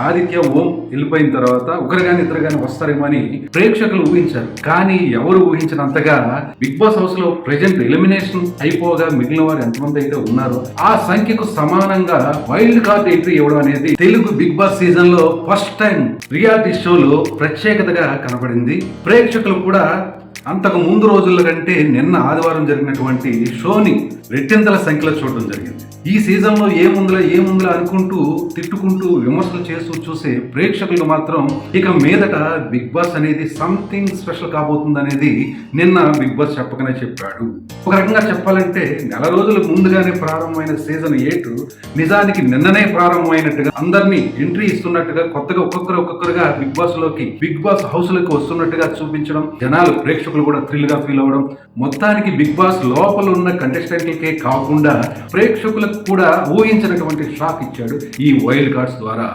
ఆదిత్య ఓం వెళ్ళిపోయిన తర్వాత ఒకరు గాని ఇద్దరు గాని వస్తారేమో అని ప్రేక్షకులు ఊహించారు. కానీ ఎవరు ఊహించినంతగా బిగ్ బాస్ హౌస్ లో ప్రెజెంట్ ఎలిమినేషన్ అయిపోగా మిగిలిన వారు ఎంతమంది అయితే ఉన్నారో ఆ సంఖ్యకు సమానంగా వైల్డ్ కార్డ్ ఎంట్రీ ఇవ్వడం అనేది తెలుగు బిగ్ బాస్ సీజన్ లో ఫస్ట్ టైం రియాలిటీ షోలో ప్రత్యేకతగా కనబడింది. ప్రేక్షకులు కూడా అంతకు ముందు రోజుల కంటే నిన్న ఆదివారం జరిగినటువంటి షోని రెట్టింతల సంఖ్యలో చూడడం జరిగింది. ఈ సీజన్ లో ఏముందులో అనుకుంటూ తిట్టుకుంటూ విమర్శలు చేస్తూ చూసే ప్రేక్షకులు మాత్రం ఇక మీదట బిగ్ బాస్ అనేది సంథింగ్ స్పెషల్ కాబోతుంది అనేది నిన్న బిగ్ బాస్ చెప్పకనే చెప్పాడు. ఒక రకంగా చెప్పాలంటే నెల రోజుల ముందుగానే ప్రారంభమైన సీజన్ 8 నిజానికి నిన్ననే ప్రారంభమైనట్టుగా అందరినీ ఎంట్రీ ఇస్తున్నట్టుగా కొత్తగా ఒక్కొక్కరుగా బిగ్ బాస్ హౌస్ లోకి వస్తున్నట్టుగా చూపించడం, జనాలు ప్రేక్షకులు కూడా థ్రిల్ గా ఫీల్ అవ్వడం, మొత్తానికి బిగ్ బాస్ లోపల ఉన్న కంటెస్టెంట్లకే కాకుండా ప్రేక్షకులకు కూడా ఊహించినటువంటి షాక్ ఇచ్చాడు ఈ వైల్డ్ కార్డ్స్ ద్వారా.